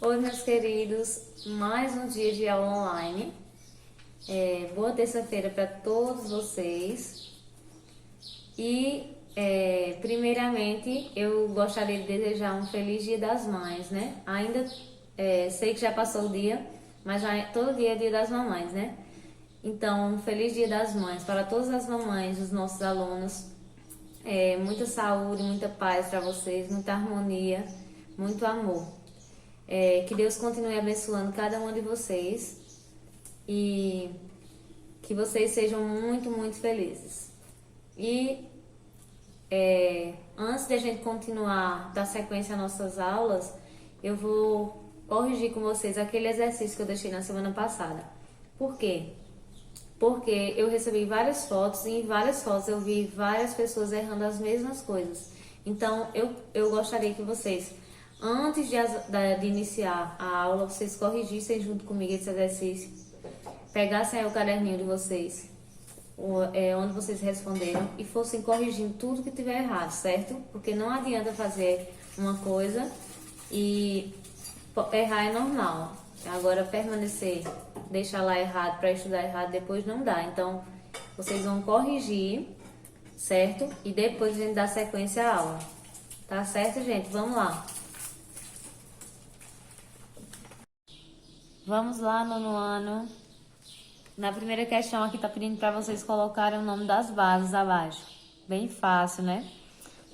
Oi, meus queridos, mais um dia de aula online. Boa terça-feira para todos vocês. Primeiramente, eu gostaria de desejar um feliz Dia das Mães, né? Ainda sei que já passou o dia, mas todo dia é Dia das Mamães, né? Então, um feliz Dia das Mães para todas as mamães dos nossos alunos. Muita saúde, muita paz para vocês, muita harmonia, muito amor. Que Deus continue abençoando cada uma de vocês e que vocês sejam muito, muito felizes. Antes de a gente continuar, dar sequência às nossas aulas, eu vou corrigir com vocês aquele exercício que eu deixei na semana passada. Por quê? Porque eu recebi várias fotos e em várias fotos eu vi várias pessoas errando as mesmas coisas. Então, eu gostaria que vocês, antes de iniciar a aula, vocês corrigissem junto comigo esse exercício. Pegassem aí o caderninho de vocês, onde vocês responderam, e fossem corrigindo tudo que tiver errado, certo? Porque não adianta fazer uma coisa e errar é normal. Agora, permanecer, deixar lá errado para estudar errado, depois não dá. Então, vocês vão corrigir, certo? E depois a gente dá sequência à aula. Tá certo, gente? Vamos lá. Vamos lá, nono ano. Na primeira questão aqui tá pedindo para vocês colocarem o nome das bases abaixo. Bem fácil, né?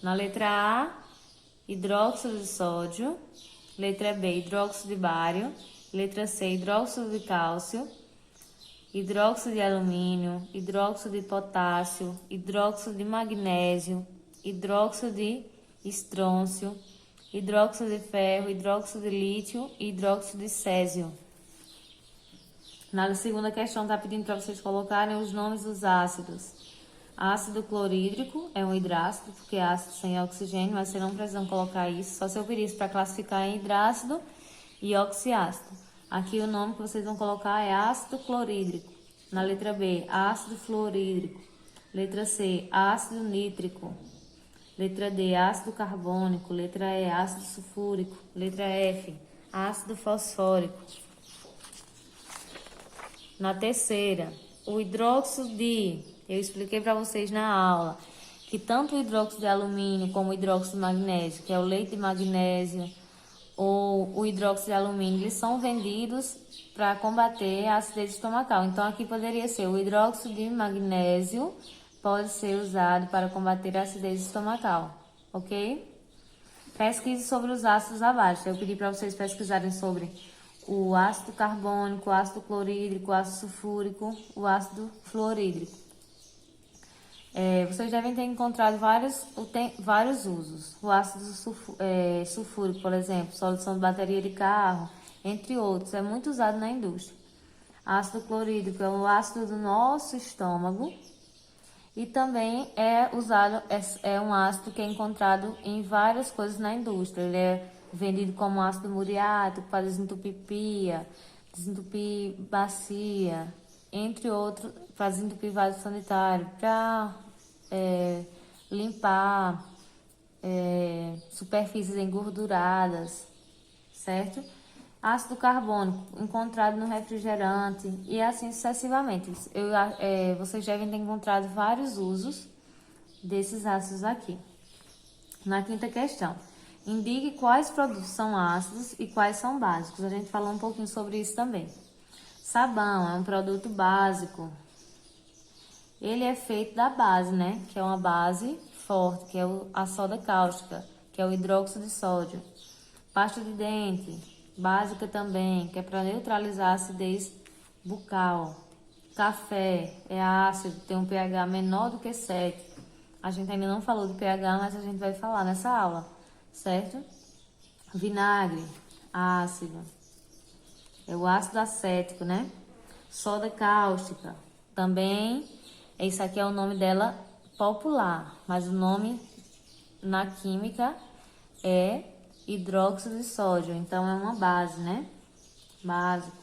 Na letra A, hidróxido de sódio. Letra B, hidróxido de bário. Letra C, hidróxido de cálcio. Hidróxido de alumínio, hidróxido de potássio, hidróxido de magnésio, hidróxido de estrôncio, hidróxido de ferro, hidróxido de lítio e hidróxido de césio. Na segunda questão está pedindo para vocês colocarem os nomes dos ácidos. Ácido clorídrico é um hidrácido, porque é ácido sem oxigênio, mas vocês não precisam colocar isso, só se eu pedir isso para classificar em hidrácido e oxiácido. Aqui o nome que vocês vão colocar é ácido clorídrico. Na letra B, ácido fluorídrico. Letra C, ácido nítrico. Letra D, ácido carbônico. Letra E, ácido sulfúrico. Letra F, ácido fosfórico. Na terceira, o hidróxido eu expliquei para vocês na aula, que tanto o hidróxido de alumínio como o hidróxido de magnésio, que é o leite de magnésio, ou o hidróxido de alumínio, eles são vendidos para combater a acidez estomacal. Então, aqui poderia ser o hidróxido de magnésio, pode ser usado para combater a acidez estomacal, ok? Pesquise sobre os ácidos abaixo. Eu pedi para vocês pesquisarem sobre o ácido carbônico, o ácido clorídrico, o ácido sulfúrico, o ácido fluorídrico. Vocês devem ter encontrado vários usos. O ácido sulfúrico, por exemplo, solução de bateria de carro, entre outros, é muito usado na indústria. Ácido clorídrico é o ácido do nosso estômago e também é um ácido que é encontrado em várias coisas na indústria. Ele é vendido como ácido muriático para desentupir pia, desentupir bacia, entre outros, para desentupir vaso sanitário, para limpar superfícies engorduradas, certo? Ácido carbônico, encontrado no refrigerante e assim sucessivamente. Vocês devem ter encontrado vários usos desses ácidos aqui. Na quinta questão, indique quais produtos são ácidos e quais são básicos. A gente falou um pouquinho sobre isso também. Sabão é um produto básico. Ele é feito da base, né? Que é uma base forte, que é a soda cáustica, que é o hidróxido de sódio. Pasta de dente, básica também, que é para neutralizar a acidez bucal. Café é ácido, tem um pH menor do que 7. A gente ainda não falou do pH, mas a gente vai falar nessa aula, certo? Vinagre, ácido. É o ácido acético, né? Soda cáustica, também, esse aqui é o nome dela popular, mas o nome na química é hidróxido de sódio, então é uma base, né? Básico.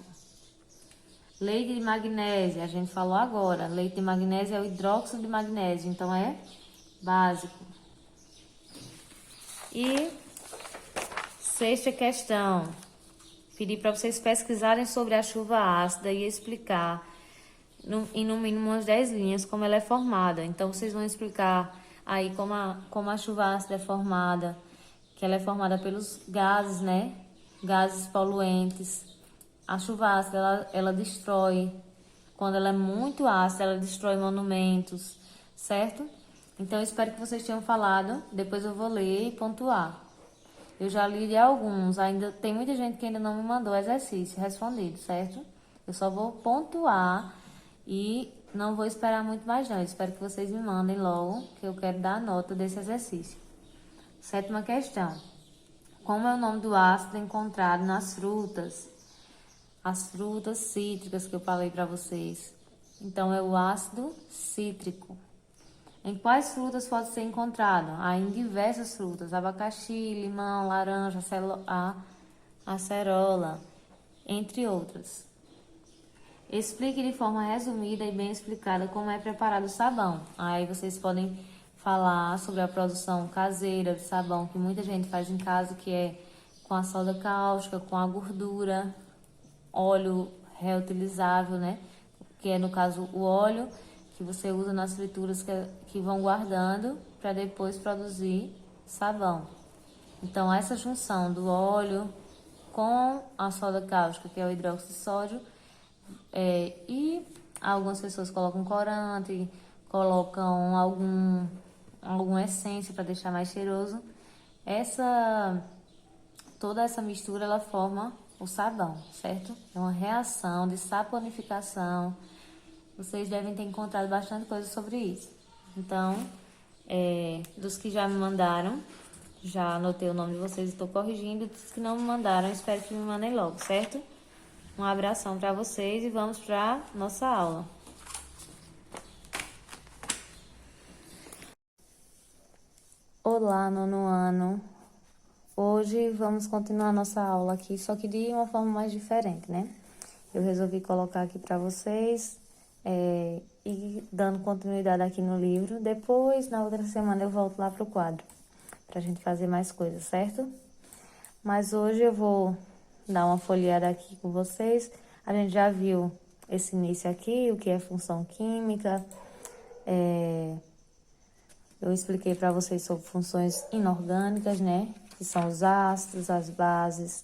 Leite de magnésio, a gente falou agora, leite de magnésio é o hidróxido de magnésio, então é básico. E sexta questão, pedir para vocês pesquisarem sobre a chuva ácida e explicar em no mínimo umas 10 linhas como ela é formada. Então, vocês vão explicar aí como a chuva ácida é formada, que ela é formada pelos gases, né? Gases poluentes. A chuva ácida, ela destrói, quando ela é muito ácida, ela destrói monumentos, certo? Então, eu espero que vocês tenham falado, depois eu vou ler e pontuar. Eu já li de alguns, ainda tem muita gente que ainda não me mandou exercício respondido, certo? Eu só vou pontuar e não vou esperar muito mais não. Eu espero que vocês me mandem logo, que eu quero dar a nota desse exercício. Sétima questão. Como é o nome do ácido encontrado nas frutas? As frutas cítricas que eu falei para vocês. Então, é o ácido cítrico. Em quais frutas pode ser encontrado? Em diversas frutas: abacaxi, limão, laranja, acerola, entre outras. Explique de forma resumida e bem explicada como é preparado o sabão. Aí vocês podem falar sobre a produção caseira de sabão, que muita gente faz em casa, que é com a soda cáustica, com a gordura, óleo reutilizável, né? Que é, no caso, o óleo que você usa nas frituras que vão guardando para depois produzir sabão. Então, essa junção do óleo com a soda cáustica, que é o hidróxido de sódio, e algumas pessoas colocam corante, colocam alguma essência para deixar mais cheiroso. Toda essa mistura, ela forma o sabão, certo? É uma reação de saponificação. Vocês devem ter encontrado bastante coisa sobre isso. Então, dos que já me mandaram, já anotei o nome de vocês e estou corrigindo. Dos que não me mandaram, espero que me mandem logo, certo? Um abração para vocês e vamos para nossa aula. Olá, nono ano. Hoje vamos continuar nossa aula aqui, só que de uma forma mais diferente, né? Eu resolvi colocar aqui para vocês e dando continuidade aqui no livro. Depois, na outra semana, eu volto lá pro quadro, pra gente fazer mais coisas, certo? Mas hoje eu vou dar uma folheada aqui com vocês. A gente já viu esse início aqui, o que é função química. Eu expliquei para vocês sobre funções inorgânicas, né? Que são os ácidos, as bases.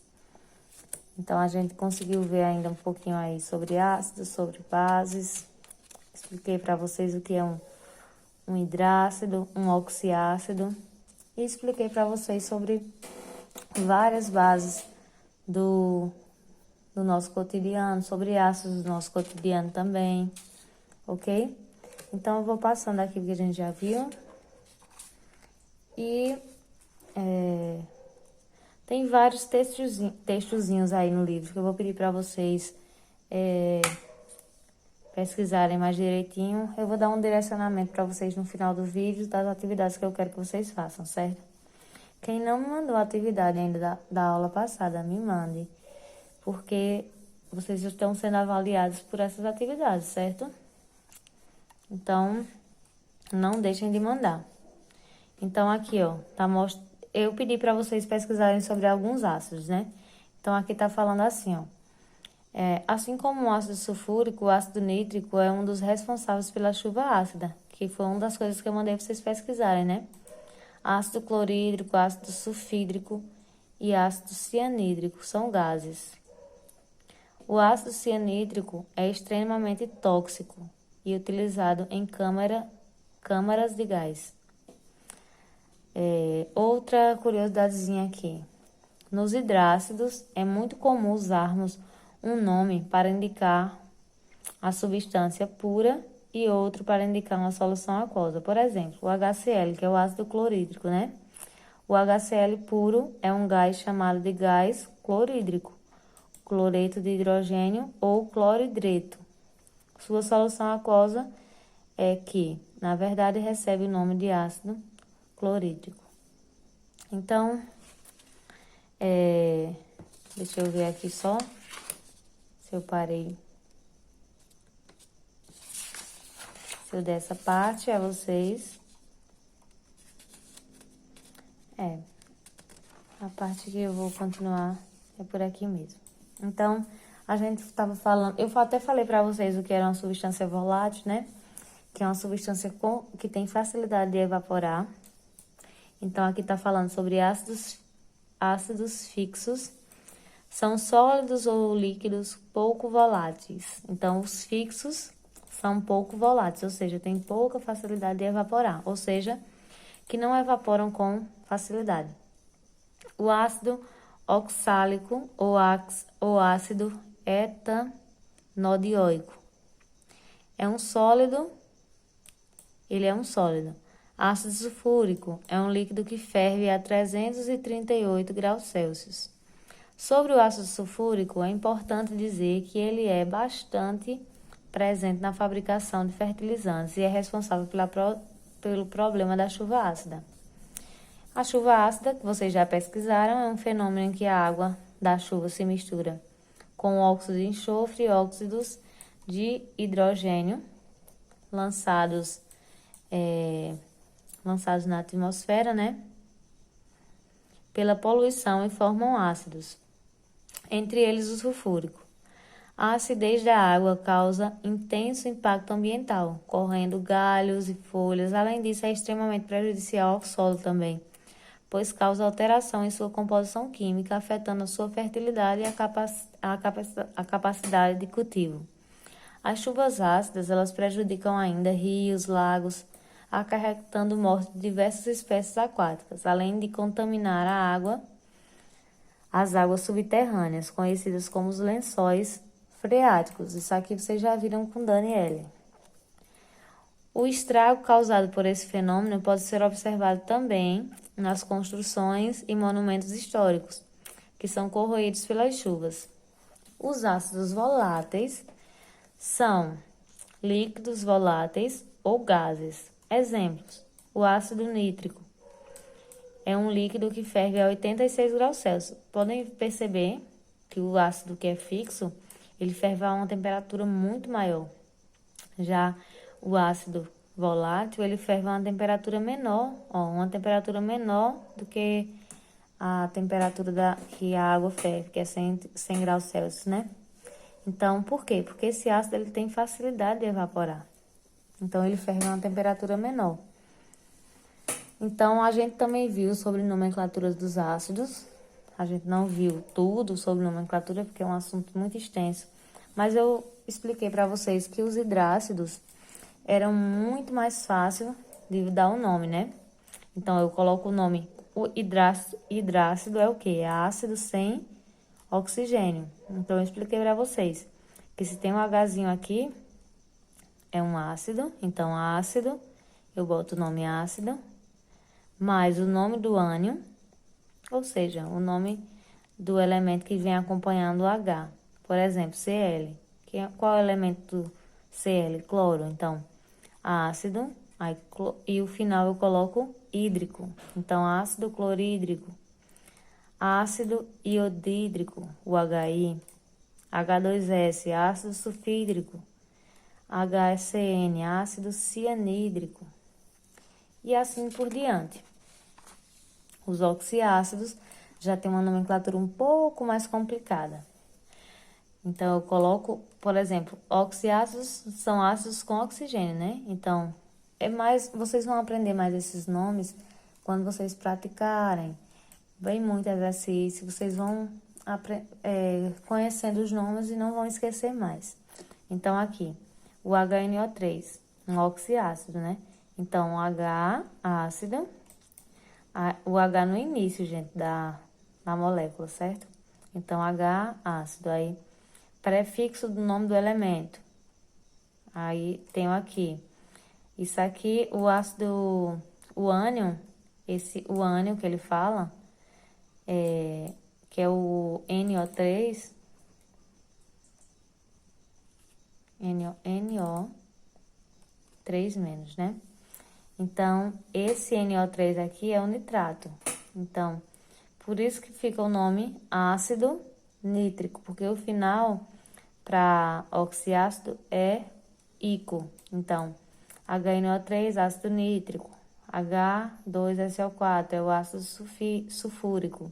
Então, a gente conseguiu ver ainda um pouquinho aí sobre ácidos, sobre bases. Expliquei para vocês o que é um hidrácido, um oxiácido. E expliquei para vocês sobre várias bases do nosso cotidiano, sobre ácidos do nosso cotidiano também, ok? Então, eu vou passando aqui o que a gente já viu. E tem vários textozinhos aí no livro que eu vou pedir para vocês pesquisarem mais direitinho. Eu vou dar um direcionamento para vocês no final do vídeo das atividades que eu quero que vocês façam, certo? Quem não me mandou a atividade ainda da aula passada, me mande, porque vocês estão sendo avaliados por essas atividades, certo? Então, não deixem de mandar. Então, aqui, ó, eu pedi para vocês pesquisarem sobre alguns ácidos, né? Então, aqui tá falando assim, ó. Assim como o ácido sulfúrico, o ácido nítrico é um dos responsáveis pela chuva ácida, que foi uma das coisas que eu mandei vocês pesquisarem, né? Ácido clorídrico, ácido sulfídrico e ácido cianídrico são gases. O ácido cianídrico é extremamente tóxico e utilizado em câmaras de gás. Outra curiosidadezinha aqui. Nos hidrácidos, é muito comum usarmos um nome para indicar a substância pura e outro para indicar uma solução aquosa. Por exemplo, o HCl, que é o ácido clorídrico, né? O HCl puro é um gás chamado de gás clorídrico, cloreto de hidrogênio ou cloridreto. Sua solução aquosa é que, na verdade, recebe o nome de ácido clorídrico. Então, deixa eu ver aqui só se eu parei. Se eu der essa parte a vocês. A parte que eu vou continuar é por aqui mesmo. Então, a gente estava falando, eu até falei para vocês o que era uma substância volátil, né? Que é uma substância que tem facilidade de evaporar. Então, aqui está falando sobre ácidos fixos. São sólidos ou líquidos pouco voláteis. Então, os fixos são pouco voláteis, ou seja, tem pouca facilidade de evaporar, ou seja, que não evaporam com facilidade. O ácido oxálico ou ácido etanodioico é um sólido, ele é um sólido. Ácido sulfúrico é um líquido que ferve a 338 graus Celsius. Sobre o ácido sulfúrico, é importante dizer que ele é bastante presente na fabricação de fertilizantes e é responsável pelo problema da chuva ácida. A chuva ácida, que vocês já pesquisaram, é um fenômeno em que a água da chuva se mistura com óxido de enxofre e óxidos de hidrogênio lançados na atmosfera, né? Pela poluição e formam ácidos, entre eles o sulfúrico. A acidez da água causa intenso impacto ambiental, correndo galhos e folhas. Além disso, é extremamente prejudicial ao solo também, pois causa alteração em sua composição química, afetando a sua fertilidade e a capacidade de cultivo. As chuvas ácidas, elas prejudicam ainda rios, lagos, acarretando morte de diversas espécies aquáticas, além de contaminar as águas subterrâneas, conhecidas como os lençóis freáticos. Isso aqui vocês já viram com Daniele. O estrago causado por esse fenômeno pode ser observado também nas construções e monumentos históricos, que são corroídos pelas chuvas. Os ácidos voláteis são líquidos voláteis ou gases. Exemplos: o ácido nítrico é um líquido que ferve a 86 graus Celsius. Podem perceber que o ácido que é fixo, ele ferve a uma temperatura muito maior. Já o ácido volátil, ele ferve a uma temperatura menor, uma temperatura menor do que a temperatura que a água ferve, que é 100 graus Celsius, né? Então, por quê? Porque esse ácido ele tem facilidade de evaporar. Então, ele ferve a uma temperatura menor. Então, a gente também viu sobre nomenclaturas dos ácidos. A gente não viu tudo sobre nomenclatura, porque é um assunto muito extenso. Mas eu expliquei para vocês que os hidrácidos eram muito mais fácil de dar o nome, né? Então, eu coloco o nome. O hidrácido é o quê? É ácido sem oxigênio. Então, eu expliquei para vocês que se tem um Hzinho aqui, é um ácido. Então, ácido, eu boto o nome ácido, mais o nome do ânion, ou seja, o nome do elemento que vem acompanhando o H. Por exemplo, Cl. Qual é o elemento do Cl? Cloro. Então, ácido, e o final eu coloco hídrico. Então, ácido clorídrico, ácido iodídrico, o HI, H2S, ácido sulfídrico, HCN, ácido cianídrico, e assim por diante. Os oxiácidos já tem uma nomenclatura um pouco mais complicada. Então, eu coloco, por exemplo, oxiácidos são ácidos com oxigênio, né? Então, vocês vão aprender mais esses nomes quando vocês praticarem. Bem muito exercício, vocês vão conhecendo os nomes e não vão esquecer mais. Então, aqui, o HNO3, um oxiácido, né? Então, o H, ácido, o H no início, gente, da molécula, certo? Então, H, ácido, aí, prefixo do nome do elemento. Aí, tenho aqui, isso aqui, o ácido, o ânion, o ânion que ele fala, que é o NO3, NO3-, né? Então, esse NO3 aqui é o nitrato. Então, por isso que fica o nome ácido nítrico, porque o final para oxiácido é ico. Então, HNO3, ácido nítrico. H2SO4 é o ácido sulfúrico.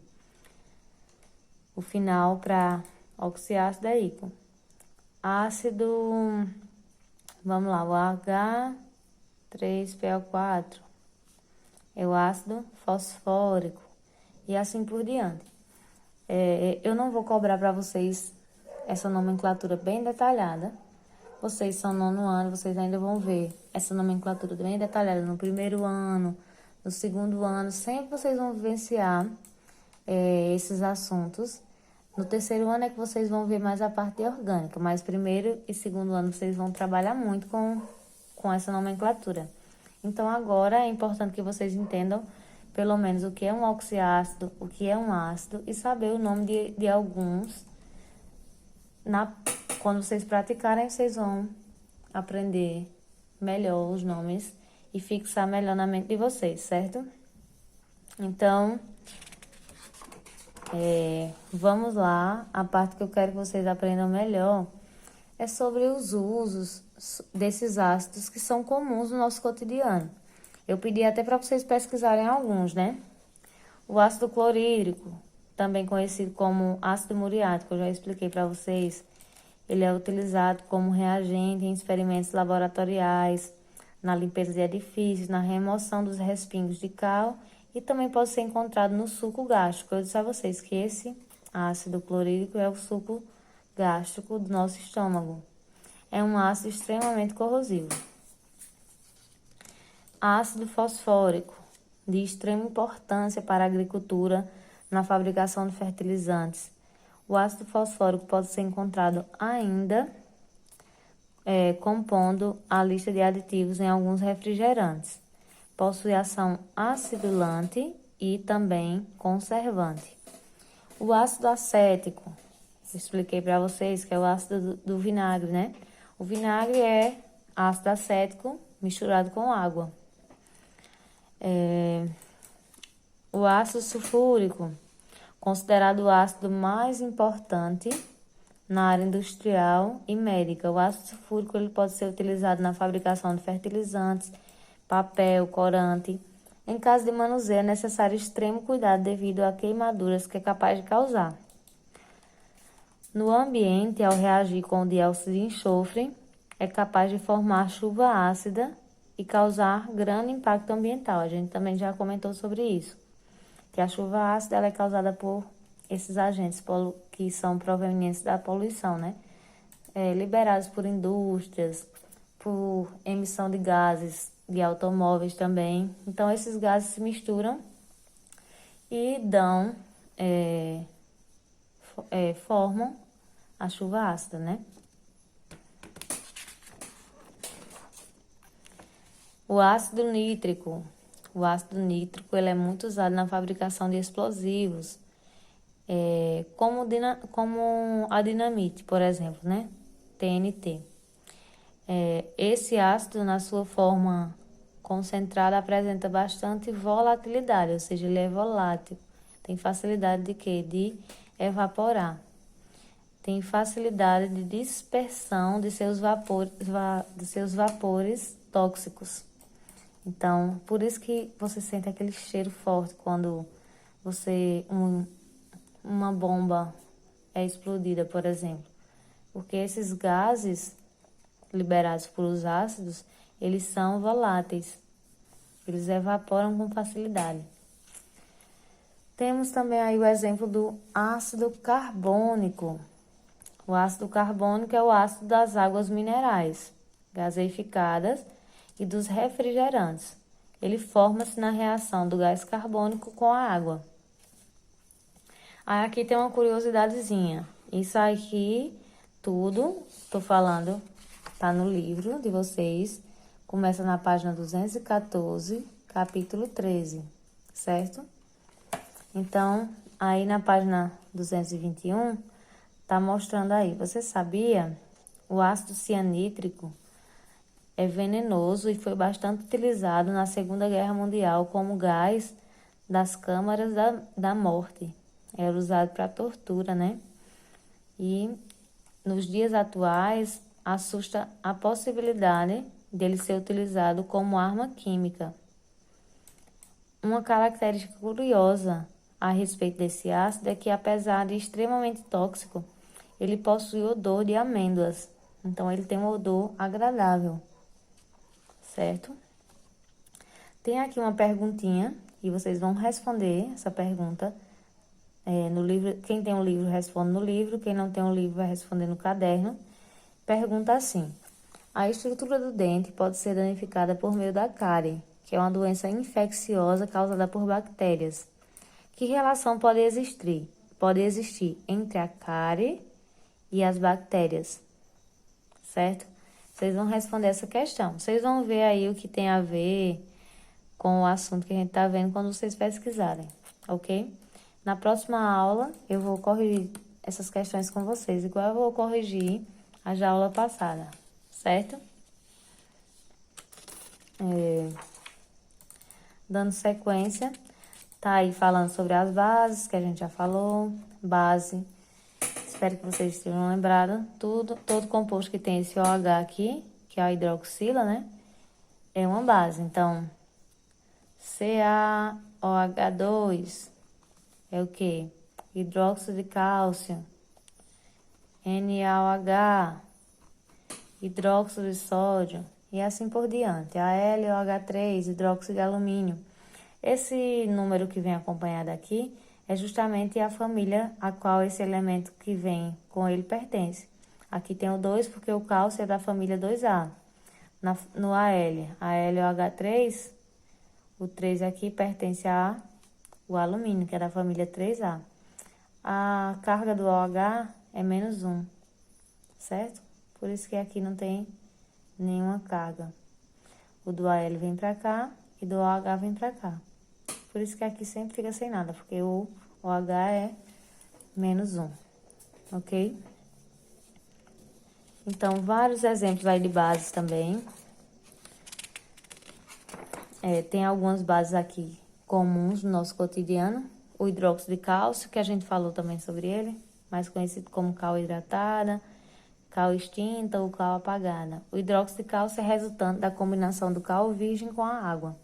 O final para Oxiácido é íquo. Ácido, vamos lá, o H3PO4 é o ácido fosfórico e assim por diante. Eu não vou cobrar para vocês essa nomenclatura bem detalhada. Vocês são nono ano, vocês ainda vão ver essa nomenclatura bem detalhada no primeiro ano, no segundo ano. Sempre vocês vão vivenciar esses assuntos. No terceiro ano é que vocês vão ver mais a parte orgânica, mas primeiro e segundo ano vocês vão trabalhar muito com essa nomenclatura. Então, agora é importante que vocês entendam pelo menos o que é um oxiácido, o que é um ácido e saber o nome de alguns. Quando vocês praticarem, vocês vão aprender melhor os nomes e fixar melhor na mente de vocês, certo? Então, vamos lá. A parte que eu quero que vocês aprendam melhor é sobre os usos desses ácidos que são comuns no nosso cotidiano. Eu pedi até para vocês pesquisarem alguns, né? O ácido clorídrico, também conhecido como ácido muriático, eu já expliquei para vocês. Ele é utilizado como reagente em experimentos laboratoriais, na limpeza de edifícios, na remoção dos respingos de cal e também pode ser encontrado no suco gástrico. Eu disse a vocês que esse ácido clorídrico é o suco gástrico do nosso estômago. É um ácido extremamente corrosivo. Ácido fosfórico, de extrema importância para a agricultura na fabricação de fertilizantes. O ácido fosfórico pode ser encontrado ainda compondo a lista de aditivos em alguns refrigerantes. Possui ação acidulante e também conservante. O ácido acético, expliquei para vocês que é o ácido do vinagre, né? O vinagre é ácido acético misturado com água. O ácido sulfúrico, considerado o ácido mais importante na área industrial e médica. O ácido sulfúrico ele pode ser utilizado na fabricação de fertilizantes, papel, corante. Em caso de manuseio, é necessário extremo cuidado devido a queimaduras que é capaz de causar. No ambiente, ao reagir com o dióxido de enxofre, é capaz de formar chuva ácida e causar grande impacto ambiental. A gente também já comentou sobre isso, que a chuva ácida ela é causada por esses agentes que são provenientes da poluição, né? Liberados por indústrias, por emissão de gases de automóveis também. Então, esses gases se misturam e formam a chuva ácida, né? O ácido nítrico. O ácido nítrico ele é muito usado na fabricação de explosivos, como a dinamite, por exemplo, né? TNT. Esse ácido, na sua forma concentrada, apresenta bastante volatilidade, ou seja, ele é volátil. Tem facilidade de quê? De evaporar. Tem facilidade de dispersão de seus vapores tóxicos. Então, por isso que você sente aquele cheiro forte quando uma bomba é explodida, por exemplo. Porque esses gases liberados por os ácidos, eles são voláteis. Eles evaporam com facilidade. Temos também aí o exemplo do ácido carbônico. O ácido carbônico é o ácido das águas minerais, gaseificadas e dos refrigerantes. Ele forma-se na reação do gás carbônico com a água. Aí aqui tem uma curiosidadezinha. Isso aqui, tudo, estou falando, tá no livro de vocês. Começa na página 214, capítulo 13, certo? Então, aí na página 221, tá mostrando aí. Você sabia? O ácido cianítrico é venenoso e foi bastante utilizado na Segunda Guerra Mundial como gás das câmaras da morte. Era usado para tortura, né? E nos dias atuais, assusta a possibilidade dele ser utilizado como arma química. Uma característica curiosa a respeito desse ácido é que, apesar de extremamente tóxico, ele possui odor de amêndoas. Então, ele tem um odor agradável, certo? Tem aqui uma perguntinha e vocês vão responder essa pergunta no livro. Quem tem um livro responde no livro, quem não tem um livro vai responder no caderno. Pergunta assim: a estrutura do dente pode ser danificada por meio da cárie, que é uma doença infecciosa causada por bactérias. Que relação pode existir? Pode existir entre a cárie e as bactérias, certo? Vocês vão responder essa questão. Vocês vão ver aí o que tem a ver com o assunto que a gente tá vendo quando vocês pesquisarem, ok? Na próxima aula, eu vou corrigir essas questões com vocês, igual eu vou corrigir a da aula passada, certo? Dando sequência, tá aí falando sobre as bases, que a gente já falou, base. Espero que vocês estejam lembrados. Todo composto que tem esse OH aqui, que é a hidroxila, né? É uma base. Então, CaOH2 é o quê? Hidróxido de cálcio. NaOH, hidróxido de sódio. E assim por diante. AlOH3, hidróxido de alumínio. Esse número que vem acompanhado aqui é justamente a família a qual esse elemento que vem com ele pertence. Aqui tem o 2 porque o cálcio é da família 2A. No AlOH3, o 3 aqui pertence ao alumínio, que é da família 3A. A carga do OH é -1, certo? Por isso que aqui não tem nenhuma carga. O do Al vem pra cá e do OH vem pra cá. Por isso que aqui sempre fica sem nada, porque o OH é -1, ok? Então, vários exemplos aí de bases também. Tem algumas bases aqui comuns no nosso cotidiano. O hidróxido de cálcio, que a gente falou também sobre ele, mais conhecido como cal hidratada, cal extinta ou cal apagada. O hidróxido de cálcio é resultante da combinação do cal virgem com a água.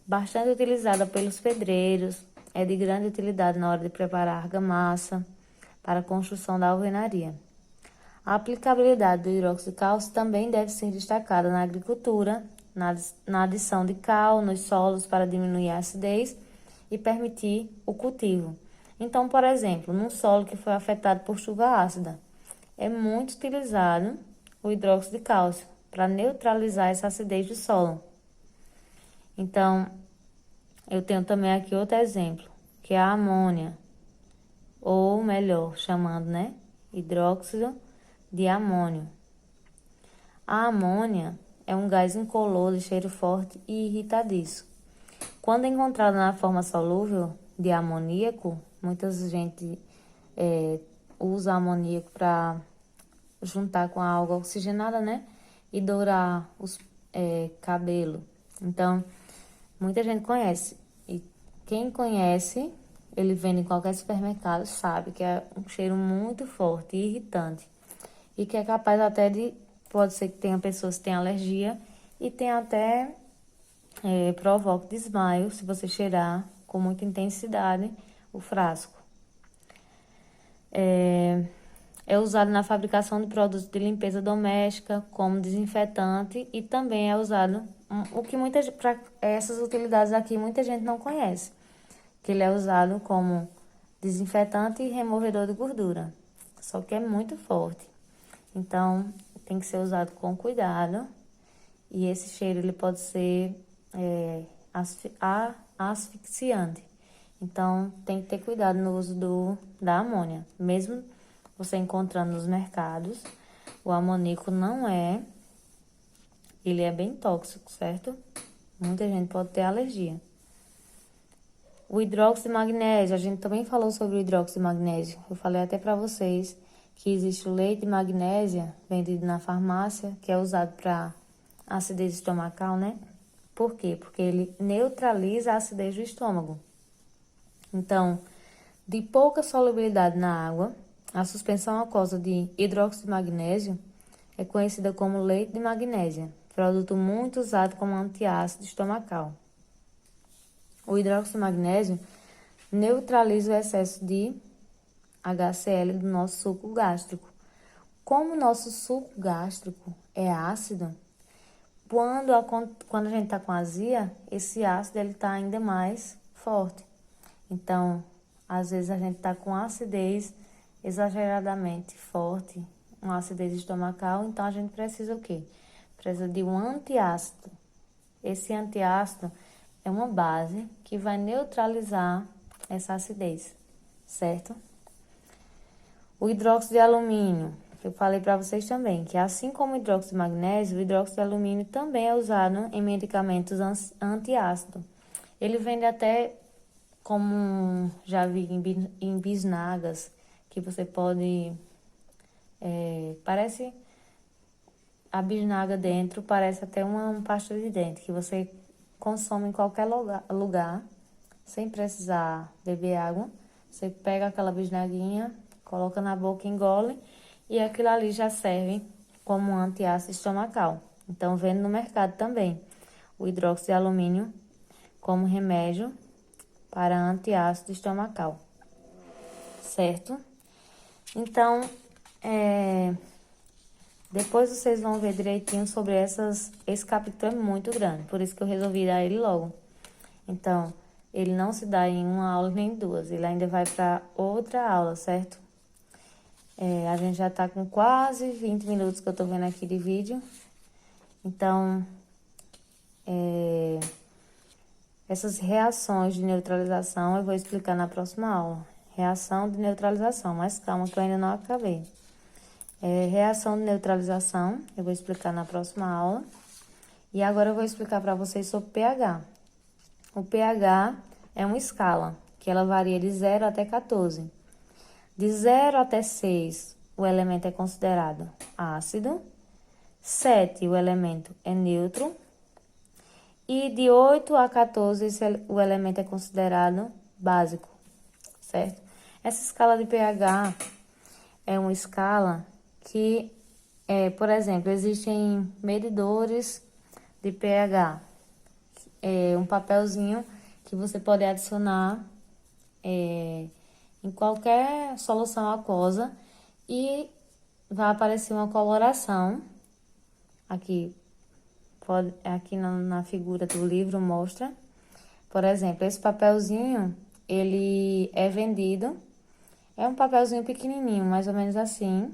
Bastante utilizada pelos pedreiros, é de grande utilidade na hora de preparar argamassa para a construção da alvenaria. A aplicabilidade do hidróxido de cálcio também deve ser destacada na agricultura, na adição de cal nos solos para diminuir a acidez e permitir o cultivo. Então, por exemplo, num solo que foi afetado por chuva ácida, é muito utilizado o hidróxido de cálcio para neutralizar essa acidez do solo. Então, eu tenho também aqui outro exemplo, que é a amônia, ou melhor, chamando, né, hidróxido de amônio. A amônia é um gás incolor de cheiro forte e irritadiço. Quando encontrado na forma solúvel de amoníaco, muita gente usa amoníaco para juntar com a água oxigenada, né? E dourar os cabelo. Então, muita gente conhece. E quem conhece, ele vende em qualquer supermercado, sabe que é um cheiro muito forte e irritante. E que é capaz até de... Pode ser que tenha pessoas que tenham alergia e tenha até... provoque desmaio se você cheirar com muita intensidade o frasco. É usado na fabricação de produtos de limpeza doméstica, como desinfetante, e também é usado, para essas utilidades aqui muita gente não conhece, que ele é usado como desinfetante e removedor de gordura, só que é muito forte. Então, tem que ser usado com cuidado, e esse cheiro ele pode ser asfixiante. Então, tem que ter cuidado no uso da amônia. Mesmo você encontrando nos mercados, o amoníaco ele é bem tóxico, certo? Muita gente pode ter alergia. O hidróxido de magnésio, a gente também falou sobre o hidróxido de magnésio. Eu falei até para vocês que existe o leite de magnésia vendido na farmácia, que é usado para acidez estomacal, né? Por quê? Porque ele neutraliza a acidez do estômago. Então, de pouca solubilidade na água, a suspensão aquosa de hidróxido de magnésio é conhecida como leite de magnésia, produto muito usado como antiácido estomacal. O hidróxido de magnésio neutraliza o excesso de HCl do nosso suco gástrico. Como o nosso suco gástrico é ácido, quando a gente está com azia, esse ácido ele está ainda mais forte. Então, às vezes a gente está com acidez exageradamente forte, uma acidez estomacal, então a gente precisa o quê? Precisa de um antiácido. Esse antiácido é uma base que vai neutralizar essa acidez, certo? O hidróxido de alumínio, que eu falei para vocês também, que assim como o hidróxido de magnésio, o hidróxido de alumínio também é usado em medicamentos antiácido. Ele vende até, como já vi em bisnagas, que você pode... parece... A bisnaga dentro parece até uma pasta de dente, que você consome em qualquer lugar sem precisar beber água. Você pega aquela bisnaguinha, coloca na boca, engole, e aquilo ali já serve como um antiácido estomacal. Então, vende no mercado também o hidróxido de alumínio como remédio para antiácido estomacal, certo? Então, depois vocês vão ver direitinho sobre esse capítulo é muito grande, por isso que eu resolvi dar ele logo. Então, ele não se dá em uma aula nem duas, ele ainda vai para outra aula, certo? A gente já tá com quase 20 minutos que eu tô vendo aqui de vídeo. Então, essas reações de neutralização eu vou explicar na próxima aula. Reação de neutralização, mas calma que eu ainda não acabei. Reação de neutralização, eu vou explicar na próxima aula. E agora eu vou explicar para vocês sobre pH. O pH é uma escala, que ela varia de 0 até 14. De 0 até 6, o elemento é considerado ácido. 7, o elemento é neutro. E de 8 a 14, o elemento é considerado básico, certo? Essa escala de pH é uma escala que, por exemplo, existem medidores de pH. Um papelzinho que você pode adicionar em qualquer solução aquosa e vai aparecer uma coloração. Aqui na figura do livro mostra. Por exemplo, esse papelzinho, ele é vendido. É um papelzinho pequenininho, mais ou menos assim,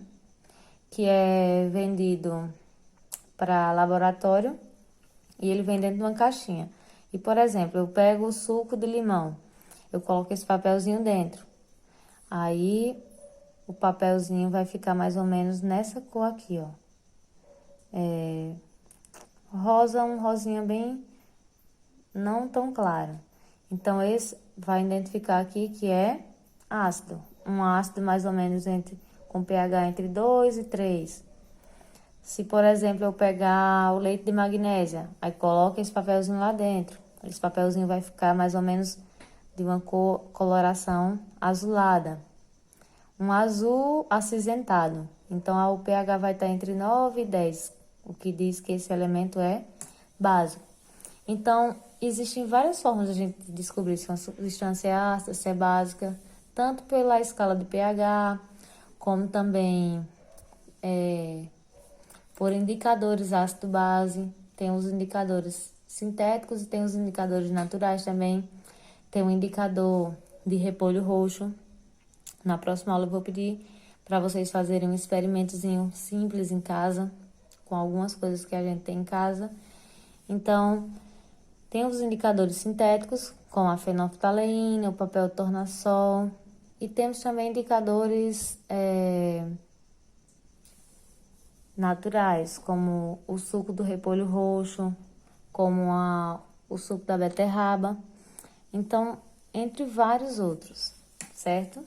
que é vendido para laboratório e ele vem dentro de uma caixinha. E, por exemplo, eu pego o suco de limão, eu coloco esse papelzinho dentro. Aí, o papelzinho vai ficar mais ou menos nessa cor aqui, ó. Rosa, um rosinha bem não tão claro. Então, esse vai identificar aqui que é ácido. Um ácido mais ou menos com pH entre 2 e 3. Se, por exemplo, eu pegar o leite de magnésia, aí coloco esse papelzinho lá dentro. Esse papelzinho vai ficar mais ou menos de uma coloração azulada. Um azul acinzentado. Então, o pH vai estar entre 9 e 10, o que diz que esse elemento é básico. Então, existem várias formas de a gente descobrir se uma substância é ácida, se é básica, tanto pela escala de pH, como também por indicadores ácido-base. Tem os indicadores sintéticos e tem os indicadores naturais também. Tem um indicador de repolho roxo. Na próxima aula eu vou pedir para vocês fazerem um experimentozinho simples em casa, com algumas coisas que a gente tem em casa. Então, tem os indicadores sintéticos, como a fenolftaleína, o papel tornassol. E temos também indicadores naturais, como o suco do repolho roxo, como o suco da beterraba. Então, entre vários outros, certo?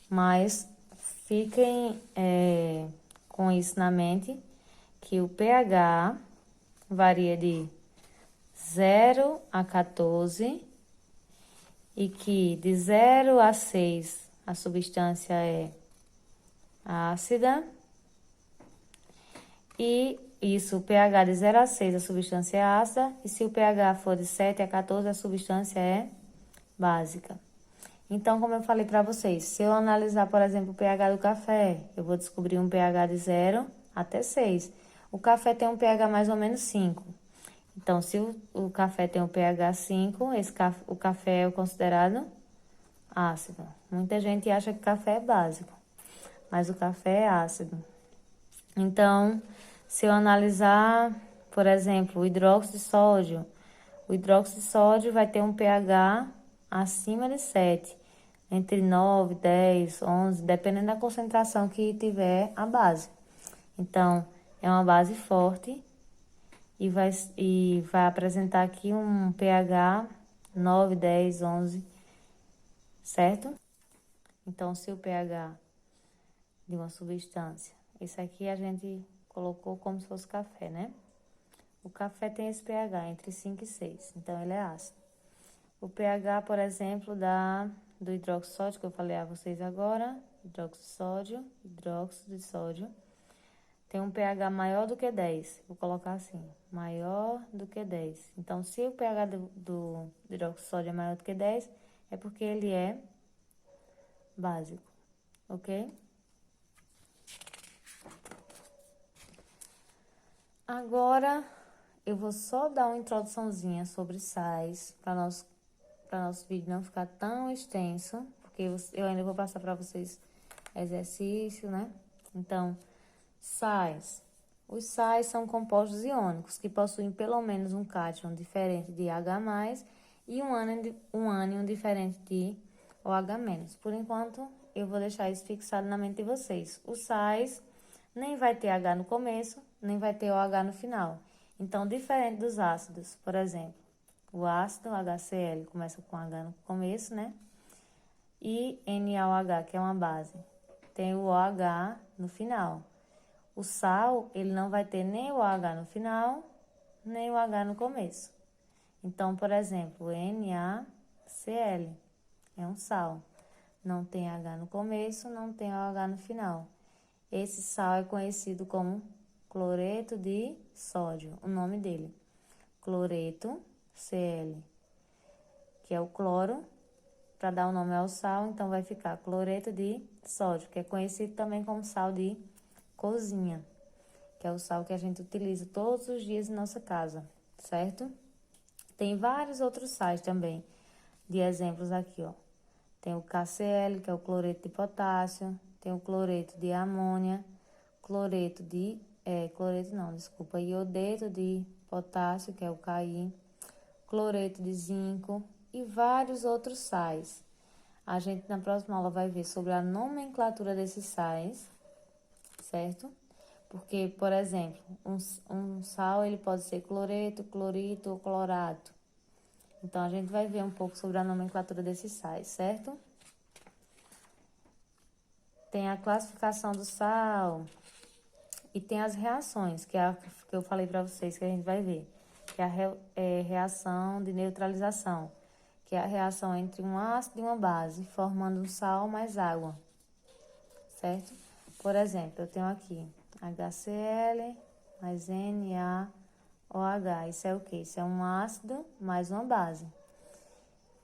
Mas fiquem com isso na mente, que o pH varia de 0 a 14 e que de 0 a 6 a substância é ácida. E isso, o pH de 0 a 6 a substância é ácida, e se o pH for de 7 a 14 a substância é básica. Então, como eu falei para vocês, se eu analisar, por exemplo, o pH do café, eu vou descobrir um pH de 0 até 6. O café tem um pH mais ou menos 5. Então, se o café tem um pH 5, o café é considerado ácido. Muita gente acha que café é básico, mas o café é ácido. Então, se eu analisar, por exemplo, o hidróxido de sódio vai ter um pH acima de 7, entre 9, 10, 11, dependendo da concentração que tiver a base. Então, é uma base forte e vai apresentar aqui um pH 9, 10, 11, certo? Então, se o pH de uma substância, esse aqui a gente colocou como se fosse café, né? O café tem esse pH entre 5 e 6, então ele é ácido. O pH, por exemplo, do hidróxido de sódio, que eu falei a vocês agora, hidróxido de sódio, tem um pH maior do que 10. Vou colocar assim, maior do que 10. Então, se o pH do hidróxido de sódio é maior do que 10, é porque ele é básico, ok? Agora, eu vou só dar uma introduçãozinha sobre sais, para nosso vídeo não ficar tão extenso, porque eu ainda vou passar para vocês exercício, né? Então, sais. Os sais são compostos iônicos que possuem pelo menos um cátion diferente de H+, e um ânion diferente de OH-. Por enquanto, eu vou deixar isso fixado na mente de vocês. Os sais nem vai ter H no começo, nem vai ter OH no final. Então, diferente dos ácidos, por exemplo, o ácido HCl começa com H no começo, né? E NaOH, que é uma base, tem o OH no final. O sal, ele não vai ter nem o OH no final, nem o H no começo. Então, por exemplo, NaCl é um sal. Não tem H no começo, não tem OH no final. Esse sal é conhecido como cloreto de sódio, o nome dele. Cloreto Cl, que é o cloro, para dar o nome ao sal, então vai ficar cloreto de sódio, que é conhecido também como sal de cozinha, que é o sal que a gente utiliza todos os dias em nossa casa, certo? Tem vários outros sais também, de exemplos aqui, ó. Tem o KCl, que é o cloreto de potássio, tem o cloreto de amônia, iodeto de potássio, que é o KI, cloreto de zinco e vários outros sais. A gente na próxima aula vai ver sobre a nomenclatura desses sais, certo? Porque, por exemplo, um sal ele pode ser cloreto, clorito ou clorato. Então, a gente vai ver um pouco sobre a nomenclatura desses sais, certo? Tem a classificação do sal e tem as reações, que é a que eu falei para vocês que a gente vai ver. Que é a reação de neutralização, que é a reação entre um ácido e uma base, formando um sal mais água, certo? Por exemplo, eu tenho aqui HCl mais NaOH. Isso é o quê? Isso é um ácido mais uma base.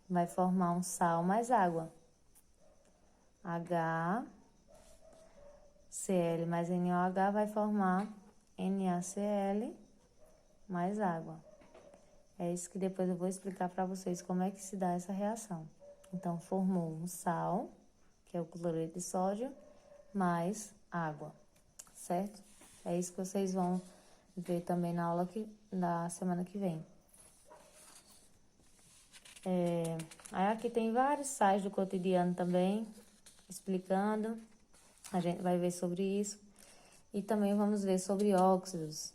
Vai formar um sal mais água. HCl mais NaOH vai formar NaCl mais água. É isso que depois eu vou explicar para vocês como é que se dá essa reação. Então, formou um sal, que é o cloreto de sódio, mais água, certo? É isso que vocês vão ver também na aula da semana que vem. Aí aqui tem vários sais do cotidiano também, explicando. A gente vai ver sobre isso. E também vamos ver sobre óxidos.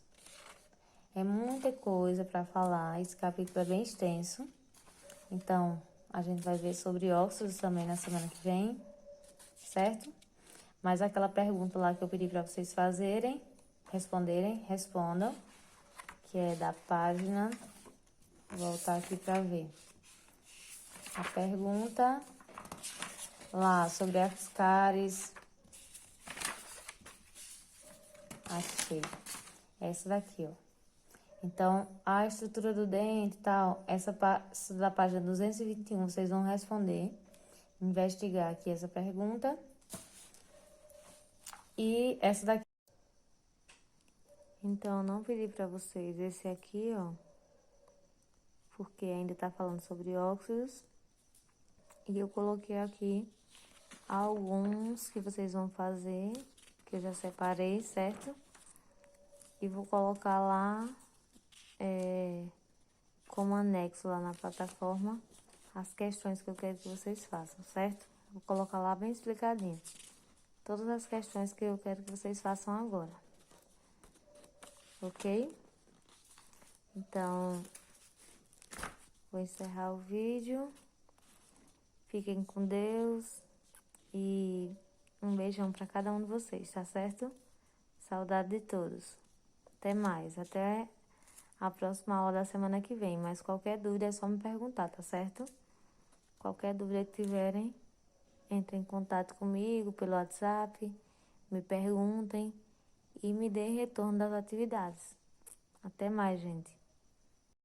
É muita coisa para falar, esse capítulo é bem extenso. Então, a gente vai ver sobre óxidos também na semana que vem, certo? Mas aquela pergunta lá que eu pedi para vocês respondam, que é da página. Vou voltar aqui para ver. A pergunta lá sobre as cáries. Achei. Essa daqui, ó. Então, a estrutura do dente e tal, essa da página 221, vocês vão responder. investigar aqui essa pergunta. E essa daqui. Então, eu não pedi pra vocês esse aqui, ó, porque ainda tá falando sobre óxidos. E eu coloquei aqui alguns que vocês vão fazer, que eu já separei, certo? E vou colocar lá, como anexo lá na plataforma, as questões que eu quero que vocês façam, certo? Vou colocar lá bem explicadinho. Todas as questões que eu quero que vocês façam agora. Ok? Então, vou encerrar o vídeo. Fiquem com Deus. E um beijão para cada um de vocês, tá certo? Saudade de todos. Até mais. Até a próxima aula da semana que vem. Mas qualquer dúvida é só me perguntar, tá certo? Qualquer dúvida que tiverem, entrem em contato comigo pelo WhatsApp, me perguntem e me deem retorno das atividades. Até mais, gente.